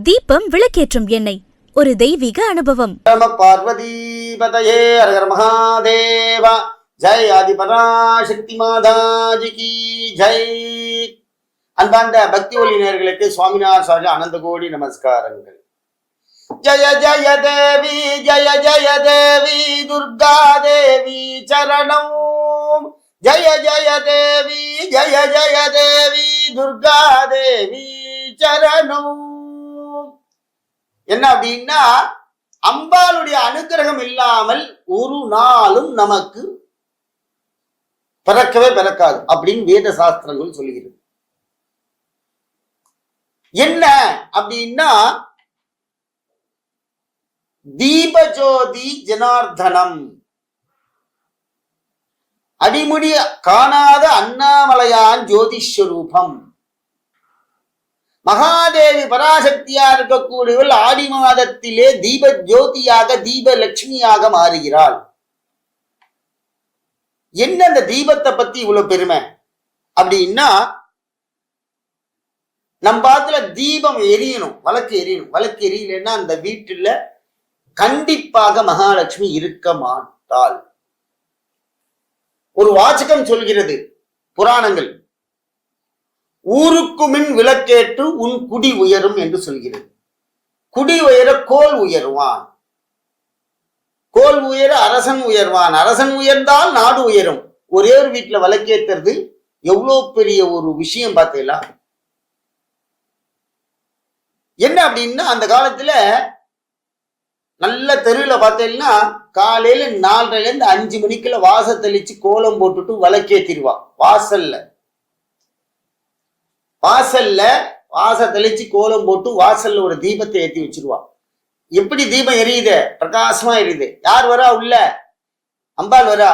தீபம் விளக்கேற்றும் எண்ணெய் ஒரு தெய்வீக அனுபவம். பார்வதி பதயே அரகர மகாதேவா ஜெய் ஆதிபராசக்தி மாதாஜி கி ஜெய். அன்பார்ந்த பக்தி ஒளி நேயர்களுக்கு சுவாமிநாத சாஜி அனந்த கோடி நமஸ்காரங்கள். ஜய ஜய தேவி ஜய ஜய தேவி துர்கா தேவி சரணம். ஜய ஜய தேவி ஜய ஜய தேவி துர்கா தேவி சரணம். என்ன அப்படின்னா, அம்பாளுடைய அனுகிரகம் இல்லாமல் ஒரு நாளும் நமக்கு பிறக்கவே பிறக்காது அப்படின்னு வேத சாஸ்திரங்கள் சொல்லுகிறது. என்ன அப்படின்னா, தீபஜோதி ஜனார்தனம், அடிமுடி காணாத அண்ணாமலையான் ஜோதிஸ்வரூபம். மகாதேவி பராசக்தியா இருக்கக்கூடியவள் ஆடி மாதத்திலே தீப ஜோதியாக தீப லட்சுமியாக மாறுகிறாள். என்ன அந்த தீபத்தை பத்தி இவ்வளவு பெருமை அப்படின்னா, நம்ம பாத்துல தீபம் எரியணும், வழக்கு எரியணும். வழக்கு எரியலன்னா அந்த வீட்டுல கண்டிப்பாக மகாலட்சுமி இருக்க மாட்டாள். ஒரு வாசகம் சொல்கிறது புராணங்கள், ஊருக்கு மின் விளக்கேற்று உன் குடி உயரும் என்று சொல்கிறது. குடி உயர கோல் உயர்வான், கோல் உயர அரசன் உயர்வான், அரசன் உயர்ந்தால் நாடு உயரும். ஒரே ஒரு வீட்டுல விளக்கேற்றுறது எவ்வளவு பெரிய ஒரு விஷயம் பார்த்தீங்களா? என்ன அப்படின்னா, அந்த காலத்துல நல்ல தெருவில் பார்த்தீங்கன்னா காலையில 4:30 to 5 மணிக்குள்ள வாச தெளிச்சு கோலம் போட்டுட்டு விளக்கேற்றிடுவா. வாசல்ல வாச தெளிச்சு கோலம் போட்டு வாசல்ல ஒரு தீபத்தை ஏற்றி வச்சிருவா. எப்படி தீபம் எரியுது? பிரகாசமா எரியுது. யார் வரா உள்ள? அம்பாள் வரா.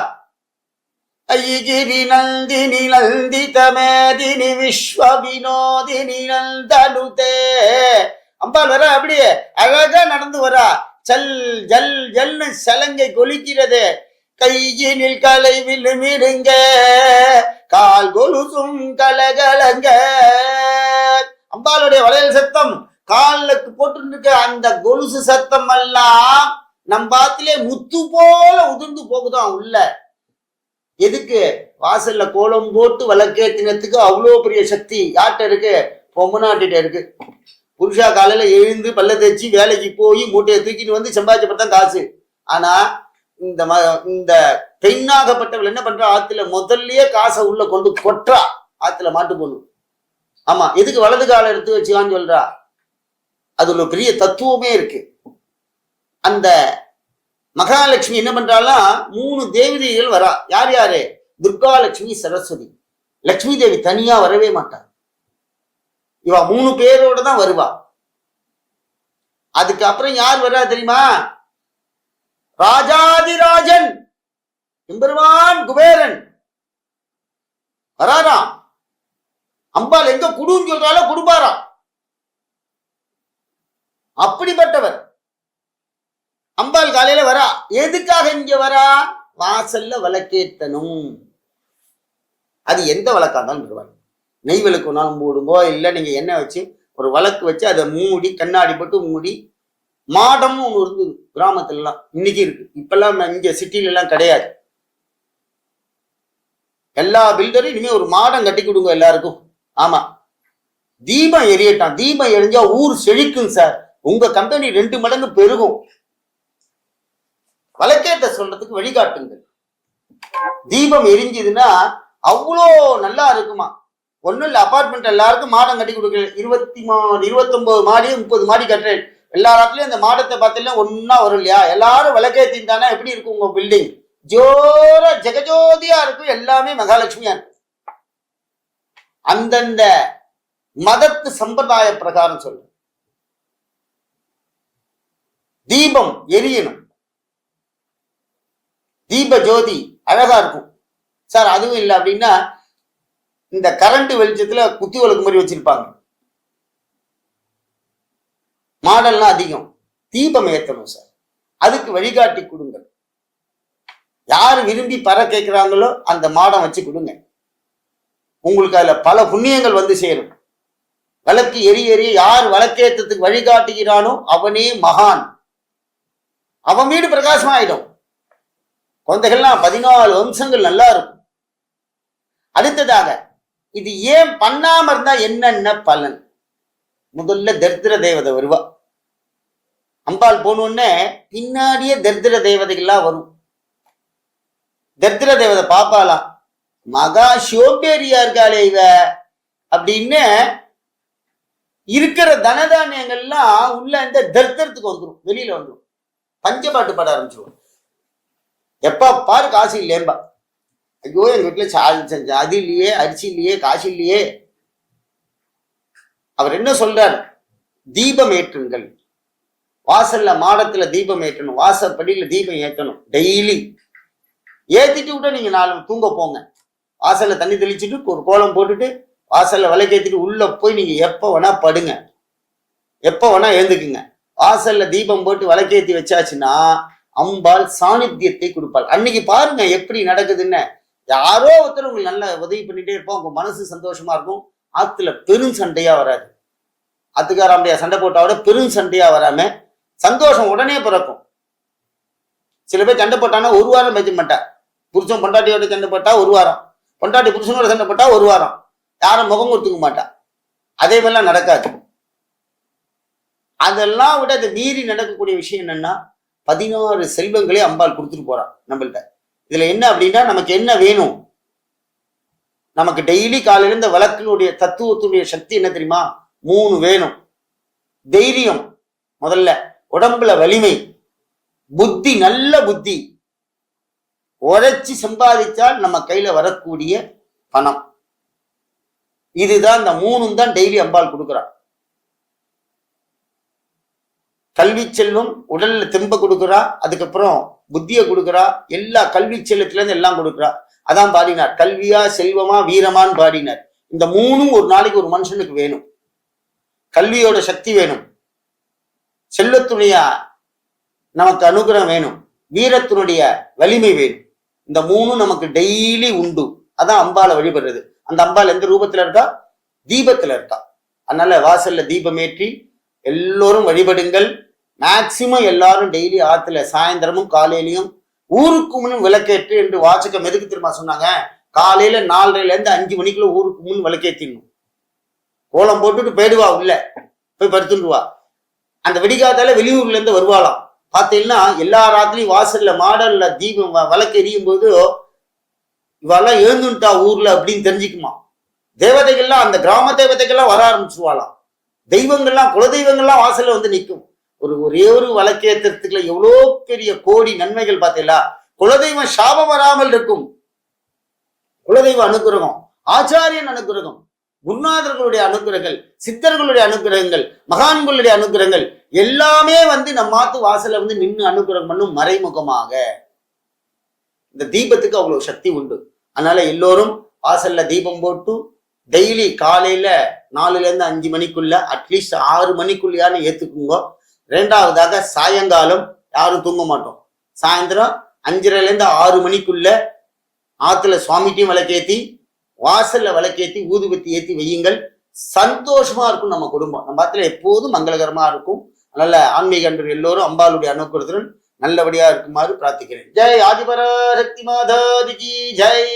ஐகிரி நந்தினி நந்தித மேதினி விஸ்வ வினோதினி நந்தனுதே. அம்பாள் வரா, அப்படியே அழகா நடந்து வரா. சல் ஜல் ஜல்னு சலங்கை கொலிக்கிறது. கையினில் கலை விழுமிடுங்க, கால் கொலுசும் கலகலங்க. அம்பாளுடைய வளையல் சத்தம், காலுக்கு போட்டு அந்த கொலுசு சத்தம் எல்லாம் நம் பாத்திலே முத்து போல உதிர்ந்து போகுதான் உள்ள. எதுக்கு? வாசல்ல கோலம் போட்டு விளக்கேத்தினத்துக்கு அவ்வளோ பெரிய சக்தி யார்கிட்ட இருக்கு? பொம்மநாட்டிட்ட இருக்கு. புருஷா காலையில எழுந்து பல்ல தேய்ச்சி வேலைக்கு போய் மூட்டையை தூக்கிட்டு வந்து சம்பாதிச்சப்பதான் காசு. ஆனா இந்த பெண்ணாகப்பட்டவள் என்ன பண்றா? ஆத்துல முதல்லயே காசை உள்ள கொண்டு கொற்றா. ஆத்துல மாட்டு பொண்ணு. ஆமா, எதுக்கு வலது காலை எடுத்து வச்சுக்கான்னு சொல்றா? அது ஒரு பெரிய தத்துவமே இருக்கு. அந்த மகாலட்சுமி என்ன பண்றாலாம், 3 தேவதைகள் வரா. யார் யாரு? துர்கா, லட்சுமி, சரஸ்வதி. லட்சுமி தேவி தனியா வரவே மாட்டார். இவா 3 பேரோட தான் வருவா. அதுக்கப்புறம் யார் வரா தெரியுமா? ராஜாதிராஜன் எம்பெருமான் குபேரன் வராராம். அம்பாள் எங்க குடுன்னு சொல்றாலோ குடுப்பாராம். அப்படிப்பட்டவர் அம்பாள் காலையில வரா. எதுக்காக இங்க வரா? வாசல்ல விளக்கேற்றணும். அது எந்த விளக்கா தான், நெய் விளக்கு ஒன்றாலும் போடுங்கோ, இல்லை நீங்க எண்ணெய் வச்சு ஒரு விளக்கு வச்சு அதை மூடி கண்ணாடி போட்டு மூடி. மாடம்னு ஒன்று இருந்தது கிராமத்துல எல்லாம், இன்னைக்கு இருக்கு. இப்பெல்லாம் இங்க சிட்டில எல்லாம் கிடையாது. எல்லா பில்டரும் இனிமே ஒரு மாடம் கட்டி கொடுங்க எல்லாருக்கும். ஆமா, தீபம் எரியட்டான். தீபம் எரிஞ்சா ஊர் செழிக்கும் சார். உங்க கம்பெனி 2 மடங்கு பெருகும். விளக்கேற்ற சொல்றதுக்கு வழிகாட்டுங்க. தீபம் எரிஞ்சதுன்னா அவ்வளோ நல்லா இருக்குமா. ஒன்றும் இல்லை, அபார்ட்மெண்ட் எல்லாருக்கும் மாடம் கட்டி கொடுக்குறேன். 29 மாடி 30 மாடி கட்டுறேன். எல்லா இடத்துலயும் அந்த மாடத்தை பார்த்தீங்கன்னா ஒன்னா வரும் இல்லையா? எல்லாரும் விளக்கேற்றிட்டானா எப்படி இருக்கும் உங்க பில்டிங்? ஜோர ஜெகஜோதியா இருக்கும். எல்லாமே மகாலட்சுமியா இருக்கும். அந்தந்த மதத்து சம்பிரதாய பிரகாரம் சொல்லு. தீபம் எரியணும், தீப ஜோதி அழகா இருக்கும் சார். அதுவும் இல்லை அப்படின்னா இந்த கரண்ட் வெளிச்சத்துல குத்தி விளக்கு மாதிரி வச்சிருப்பாங்க. மாடல்லாம் அதிகம். தீபம் ஏற்றணும் சார். அதுக்கு வழிகாட்டி கொடுங்க. யார் விரும்பி பற கேட்கிறாங்களோ அந்த மாடம் வச்சு கொடுங்க. உங்களுக்கு அதுல பல புண்ணியங்கள் வந்து சேரும். விளக்கு எரி யார் விளக்கேற்றத்துக்கு வழிகாட்டுகிறானோ அவனே மகான். அவன் வீடு பிரகாசமாயிடும். குழந்தைகள்லாம் 14 வம்சங்கள் நல்லா இருக்கும். அடுத்ததாக இது ஏன் பண்ணாம இருந்தா என்னென்ன பலன்? முதல்ல தரித்திர தேவதை வருவா. அம்பாள் போனோடனே பின்னாடியே தரித்திர தேவதைகள்லாம் வரும். தரித்திர தேவதை பாப்பாலாம், மகா சோம்பேறியா இருக்காளே இவ அப்படின்னு இருக்கிற தனதானியங்கள்லாம் உள்ள இந்த தரித்திரத்துக்கு வந்துடும், வெளியில வந்துடும். பஞ்சபாட்டு பாட ஆரம்பிச்சிருவோம். எப்ப பாரு காசு இல்லையேம்பா. ஐயோ எங்க வீட்டுல அது இல்லையே, அரிசி இல்லையே, காசு இல்லையே. அவர் என்ன சொல்றார்? தீபம் ஏற்றுங்கள். வாசல்ல மாடத்துல தீபம் ஏற்றணும், வாசற்படியில தீபம் ஏற்றணும். டெய்லி ஏத்திட்டு விட நீங்க நாலு தூங்க போங்க. வாசல்ல தண்ணி தெளிச்சுட்டு ஒரு கோலம் போட்டுட்டு வாசல்ல விளக்கேத்திட்டு உள்ள போய் நீங்க எப்ப வேணா படுங்க, எப்ப வேணா எழுந்துக்குங்க. வாசல்ல தீபம் போட்டு விளக்கேத்தி வச்சாச்சுன்னா அம்பாள் சாநித்தியத்தை கொடுப்பாள். அன்னைக்கு பாருங்க எப்படி நடக்குதுன்னு. யாரோ ஒருத்தர் உங்களுக்கு நல்ல உதவி பண்ணிட்டே இருப்போம், உங்க மனசு சந்தோஷமா இருக்கும். ஆத்துல பெரும் சண்டையா வராது. ஆத்துக்காராம்பையா சண்டை போட்டாவோட பெரும் சண்டையா வராம சந்தோஷம் உடனே பிறக்கும். சில பேர் சண்டை போட்டானா ஒரு வாரம் பேச மாட்டா. புருஷன் பொண்டாட்டியோட சண்டை போட்டா ஒரு வாரம், பொண்டாட்டி புருஷனோட சண்டை போட்டா ஒரு வாரம், யாரும் முகம் கொடுத்துக்க மாட்டா. அதே மாதிரிலாம் நடக்காது. அதெல்லாம் விட அதை மீறி நடக்கக்கூடிய விஷயம் என்னன்னா 16 செல்வங்களே அம்பாள் கொடுத்துட்டு போறான் நம்மள்கிட்ட. இதுல என்ன அப்படின்னா, நமக்கு என்ன வேணும்? நமக்கு டெய்லி காலையில இந்த விளக்கினுடைய தத்துவத்தினுடைய சக்தி என்ன தெரியுமா? 3 வேணும். தைரியம் முதல்ல, உடம்புல வலிமை, புத்தி, நல்ல புத்தி, உழைச்சி சம்பாதிச்சால் நம்ம கையில வரக்கூடிய பணம். இதுதான், இந்த 3 தான் டெய்லி அம்பாள் கொடுக்குறான். கல்வி செல்வம், உடல்ல தெம்ப கொடுக்குறா, அதுக்கப்புறம் புத்திய கொடுக்குறா, எல்லா கல்வி செல்வத்துல இருந்து எல்லாம் கொடுக்குறா. அதான் பாடினார், கல்வியா செல்வமா வீரமான்னு பாடினார். இந்த 3 ஒரு நாளைக்கு ஒரு மனுஷனுக்கு வேணும். கல்வியோட சக்தி வேணும், செல்வத்துடைய நமக்கு அனுகிரகம் வேணும், வீரத்தினுடைய வலிமை வேணும். இந்த 3 நமக்கு டெய்லி உண்டு. அதான் அம்பாளை வழிபடுறது. அந்த அம்பாள் எந்த ரூபத்துல இருக்கா? தீபத்துல இருக்கா. அதனால வாசல்ல தீபம் ஏற்றி எல்லோரும் வழிபடுங்கள். மேக்சிமம் எல்லாரும் டெய்லி ஆத்துல சாயந்தரமும் காலையிலையும் ஊருக்கு முன் விளக்கேற்று என்று வாசகம் எதுக்கு திரும்ப சொன்னாங்க? காலையில 4:30 இருந்து 5 மணிக்குள்ள ஊருக்கு முன் விளக்கேற்றிடணும். கோலம் போட்டுட்டு போயிடுவா, உள்ள போய் படுத்துடுவா. அந்த வெடிகாத்தால வெளியூர்ல இருந்து வருவாளாம். பார்த்தீங்கன்னா எல்லா ராத்திரியும் வாசல்ல மாடல்ல தீபம் விளக்கு எரியும் போது இவெல்லாம் எழுந்துட்டா ஊர்ல அப்படின்னு தெரிஞ்சுக்குமா. தேவதைகள்லாம், அந்த கிராம தேவதைகள்லாம் வர ஆரம்பிச்சுவாளாம். தெய்வங்கள்லாம், குலதெய்வங்கள்லாம் வாசல்ல வந்து நிற்கும். ஒரே ஒரு விளக்கேற்றத்துக்குள்ள எவ்வளோ பெரிய கோடி நன்மைகள் பார்த்தீங்களா? குலதெய்வம் சாபம் வராமல் இருக்கும். குலதெய்வ அனுகிரகம், ஆச்சாரியன் அனுகிரகம், குருநாதர்களுடைய அனுகிரகங்கள், சித்தர்களுடைய அனுகிரகங்கள், மகான்களுடைய அனுகிரகங்கள் எல்லாமே வந்து நம்ம மாத்து வாசல்ல வந்து நின்று அனுகிரகம் பண்ணும் மறைமுகமாக. இந்த தீபத்துக்கு அவ்வளவு சக்தி உண்டு. அதனால எல்லோரும் வாசல்ல தீபம் போட்டு டெய்லி காலையில 4ல இருந்து 5 மணிக்குள்ள அட்லீஸ்ட் 6 மணிக்குள்ளையானு ஏத்துக்குங்க. 2வதாக சாயங்காலம் யாரும் தூங்க மாட்டோம். சாயந்தரம் 5:30ல இருந்து 6 மணிக்குள்ள ஆத்துல சுவாமிட்டையும் விளக்கேத்தி, வாசல்ல விளக்கேத்தி, ஊதுபத்தி ஏத்தி வையுங்கள். சந்தோஷமா இருக்கும் நம்ம குடும்பம். நம்ம ஆத்துல எப்போதும் மங்களகரமா இருக்கும். அதனால ஆன்மீக அன்பர்கள் எல்லோரும் அம்பாளுடைய அனுகிரகத்துடன் நல்லபடியா இருக்குமாறு பிரார்த்திக்கிறேன். ஜெய் ஆதிபராசக்தி மாதாஜி கி ஜெய்.